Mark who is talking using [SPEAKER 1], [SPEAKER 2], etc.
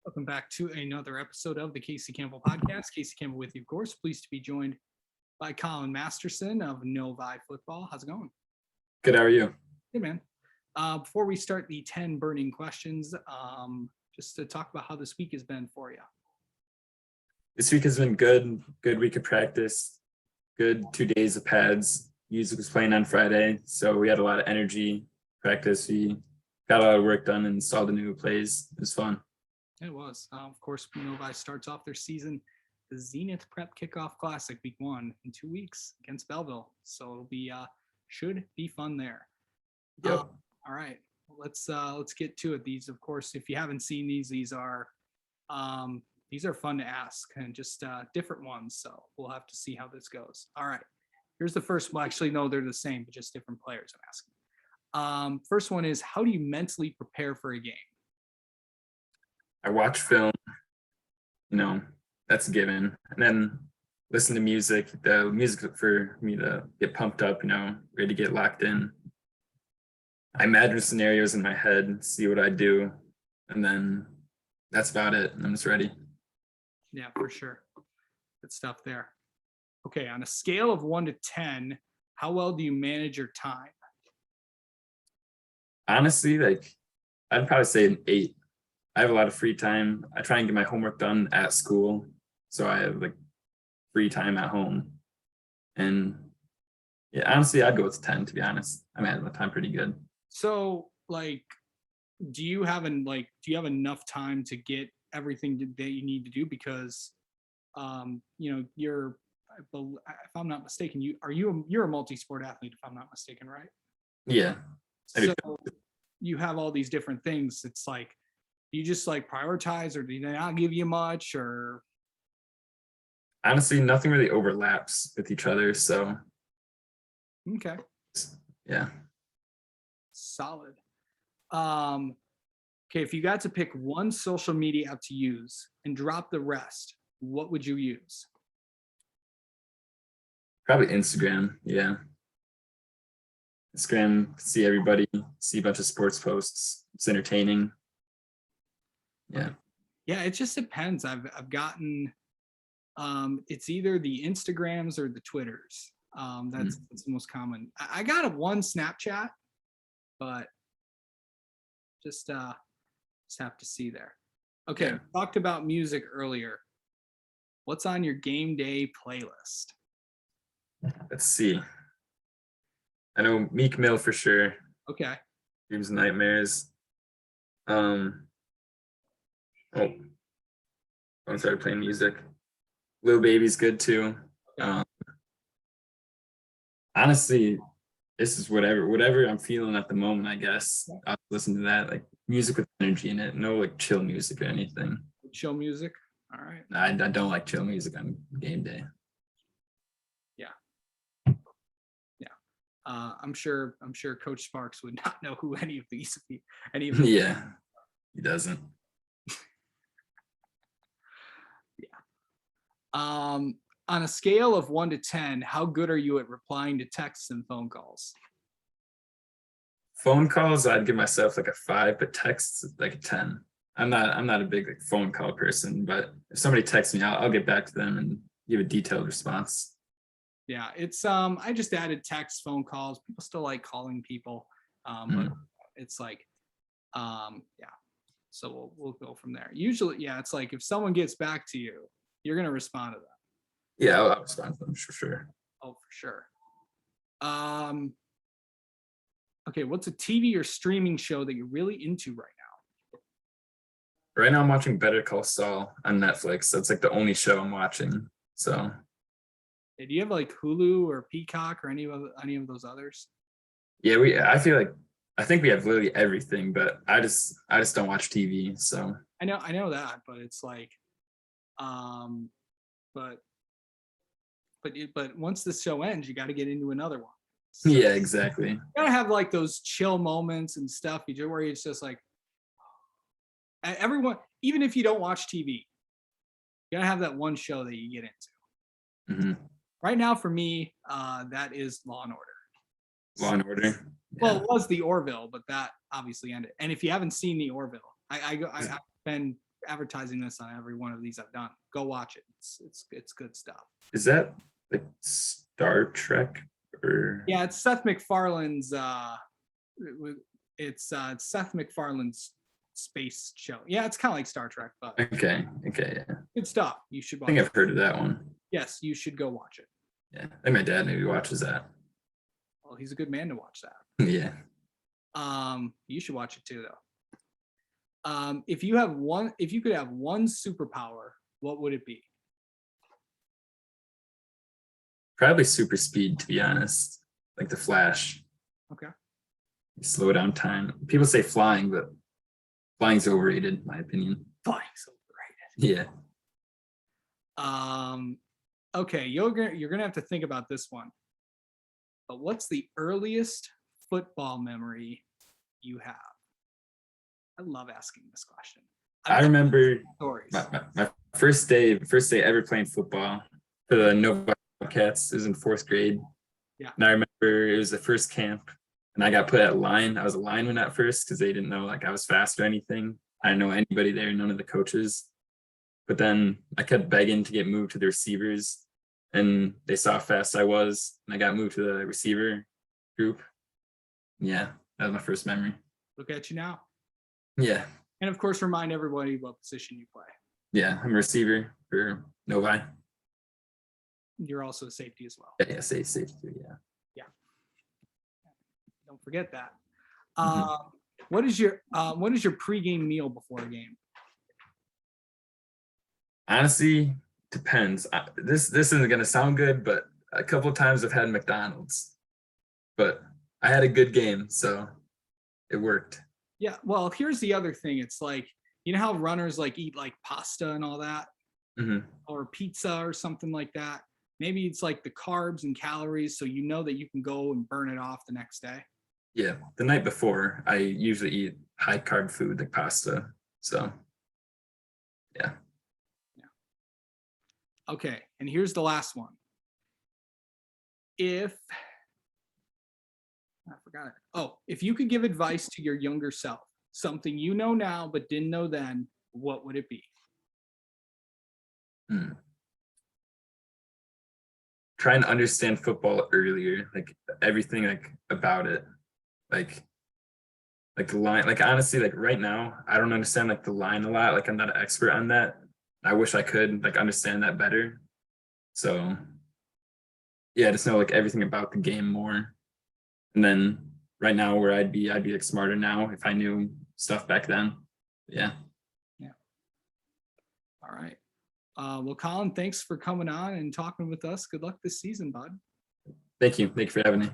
[SPEAKER 1] Welcome back to another episode of the Casey Campbell Podcast. Casey Campbell with you, of course. Pleased to be joined by Colin Masterson of Novi Football. How's it going?
[SPEAKER 2] Good. How are you?
[SPEAKER 1] Good, man. Before we start the 10 burning questions, just to talk about how this week has been for you.
[SPEAKER 2] This week has been good. Good week of practice. Good 2 days of pads. Music was playing on Friday, so we had a lot of energy practice. We got a lot of work done and saw the new plays. It was fun.
[SPEAKER 1] It was. Of course, Novi starts off their season, the Zenith Prep Kickoff Classic, week 1 in 2 weeks against Belleville. So it'll be should be fun there.
[SPEAKER 2] Yep.
[SPEAKER 1] All right, let's get to it. These, of course, if you haven't seen these are fun to ask and just different ones. So we'll have to see how this goes. All right, here's the first one. Actually, no, they're the same, but just different players I'm asking. First one is, how do you mentally prepare for a game?
[SPEAKER 2] I watch film, that's a given. And then listen to music, the music for me to get pumped up, ready to get locked in. I imagine scenarios in my head, see what I do, and then that's about it. I'm just ready.
[SPEAKER 1] Yeah, for sure. Good stuff there. Okay, on a scale of 1 to 10, how well do you manage your time?
[SPEAKER 2] Honestly, I'd probably say an 8. I have a lot of free time. I try and get my homework done at school, so I have free time at home. And yeah, honestly, I'd go with 10, to be honest. I manage my time pretty good.
[SPEAKER 1] So, do you have enough time to get everything that you need to do? Because, you're, if I'm not mistaken, you're a multi-sport athlete, if I'm not mistaken, right?
[SPEAKER 2] Yeah.
[SPEAKER 1] So you have all these different things. It's you just prioritize, or do they not give you much? Or
[SPEAKER 2] honestly, nothing really overlaps with each other. So
[SPEAKER 1] okay,
[SPEAKER 2] yeah,
[SPEAKER 1] solid. Okay, if you got to pick one social media app to use and drop the rest, what would you use?
[SPEAKER 2] Probably Instagram. Yeah, Instagram. See everybody. See a bunch of sports posts. It's entertaining. Yeah.
[SPEAKER 1] Yeah, it just depends. I've gotten it's either the Instagrams or the Twitters. That's the most common. I got one Snapchat, but just have to see there. Okay,
[SPEAKER 2] Yeah.
[SPEAKER 1] Talked about music earlier. What's on your game day playlist?
[SPEAKER 2] Let's see. I know Meek Mill for sure.
[SPEAKER 1] Okay.
[SPEAKER 2] Dreams and Nightmares. I started playing music. Lil Baby's good too. Honestly, this is whatever I'm feeling at the moment, I guess. I'll listen to that, music with energy in it. No chill music or anything.
[SPEAKER 1] Chill music. All right.
[SPEAKER 2] I don't like chill music on game day.
[SPEAKER 1] Yeah. I'm sure Coach Sparks would not know who any of these.
[SPEAKER 2] Yeah, he doesn't.
[SPEAKER 1] On a scale of 1 to 10, how good are you at replying to texts and phone calls?
[SPEAKER 2] Phone calls, I'd give myself a 5, but texts a 10. I'm not a big phone call person, but if somebody texts me, I'll get back to them and give a detailed response.
[SPEAKER 1] Yeah, it's I just added text, phone calls. People still like calling people, but it's yeah. So we'll go from there. Usually, yeah, it's if someone gets back to you, you're gonna respond to them.
[SPEAKER 2] Yeah, I'll respond to them for sure.
[SPEAKER 1] Oh, for sure. Okay, what's a TV or streaming show that you're really into right now?
[SPEAKER 2] Right now, I'm watching Better Call Saul on Netflix. That's the only show I'm watching. So,
[SPEAKER 1] do you have Hulu or Peacock or any of those others?
[SPEAKER 2] Yeah, I think we have literally everything, but I just don't watch TV. So
[SPEAKER 1] I know that, but it's but once the show ends, you got to get into another one.
[SPEAKER 2] So, yeah, exactly.
[SPEAKER 1] You gotta have those chill moments and stuff where it's just everyone, even if you don't watch TV, you gotta have that one show that you get into.
[SPEAKER 2] Mm-hmm.
[SPEAKER 1] Right now, for me, that is Law and Order.
[SPEAKER 2] Law and Order.
[SPEAKER 1] Yeah. Well, it was the Orville, but that obviously ended. And if you haven't seen the Orville, I've been advertising this on every one of these I've done. Go watch it. It's good stuff.
[SPEAKER 2] Is that like Star Trek or?
[SPEAKER 1] Yeah, it's Seth MacFarlane's. It's Seth MacFarlane's space show. Yeah, it's kind of like Star Trek, but
[SPEAKER 2] Okay, yeah.
[SPEAKER 1] good stuff. You should
[SPEAKER 2] I
[SPEAKER 1] watch
[SPEAKER 2] think
[SPEAKER 1] it.
[SPEAKER 2] I've heard of that one.
[SPEAKER 1] Yes, you should go watch it.
[SPEAKER 2] Yeah, I think my dad maybe watches that.
[SPEAKER 1] Well, he's a good man to watch that.
[SPEAKER 2] Yeah.
[SPEAKER 1] You should watch it too, though. If you could have one superpower, what would it be?
[SPEAKER 2] Probably super speed, to be honest. Like the Flash.
[SPEAKER 1] Okay.
[SPEAKER 2] You slow down time. People say flying, but flying's overrated, in my opinion.
[SPEAKER 1] Flying's overrated.
[SPEAKER 2] Yeah.
[SPEAKER 1] Okay, you're gonna have to think about this one. But what's the earliest football memory you have? I love asking this question.
[SPEAKER 2] I remember
[SPEAKER 1] stories.
[SPEAKER 2] my first day ever playing football for the Novi Cats. It was in 4th grade.
[SPEAKER 1] Yeah.
[SPEAKER 2] And I remember it was the first camp, and I got put at line. I was a lineman at first because they didn't know like I was fast or anything. I didn't know anybody there, none of the coaches. But then I kept begging to get moved to the receivers, and they saw how fast I was, and I got moved to the receiver group. Yeah, that was my first memory.
[SPEAKER 1] Look at you now.
[SPEAKER 2] Yeah.
[SPEAKER 1] And of course, remind everybody what position you play.
[SPEAKER 2] Yeah, I'm a receiver for Novi.
[SPEAKER 1] You're also a safety as well.
[SPEAKER 2] Yeah, safety, yeah.
[SPEAKER 1] Yeah. Don't forget that.
[SPEAKER 2] Mhm.
[SPEAKER 1] What is your pregame meal before a game?
[SPEAKER 2] Honestly, depends. This isn't gonna sound good, but a couple of times I've had McDonald's, but I had a good game, so it worked.
[SPEAKER 1] Yeah. Well, here's the other thing. It's like, you know how runners like eat like pasta and all that,
[SPEAKER 2] Mhm.
[SPEAKER 1] or pizza or something like that. Maybe it's like the carbs and calories, so you know that you can go and burn it off the next day.
[SPEAKER 2] Yeah, the night before I usually eat high carb food like pasta. So yeah.
[SPEAKER 1] Okay, and here's the last one. I forgot it. Oh, if you could give advice to your younger self, something you know now but didn't know then, what would it be?
[SPEAKER 2] Trying to understand football earlier, like everything like about it. Like the line, like honestly, like right now, I don't understand like the line a lot. Like I'm not an expert on that. I wish I could like understand that better. So yeah, just know like everything about the game more. And then right now where I'd be like smarter now if I knew stuff back then. Yeah.
[SPEAKER 1] All right. Well, Colin, thanks for coming on and talking with us. Good luck this season, bud.
[SPEAKER 2] Thank you. Thank you for having me.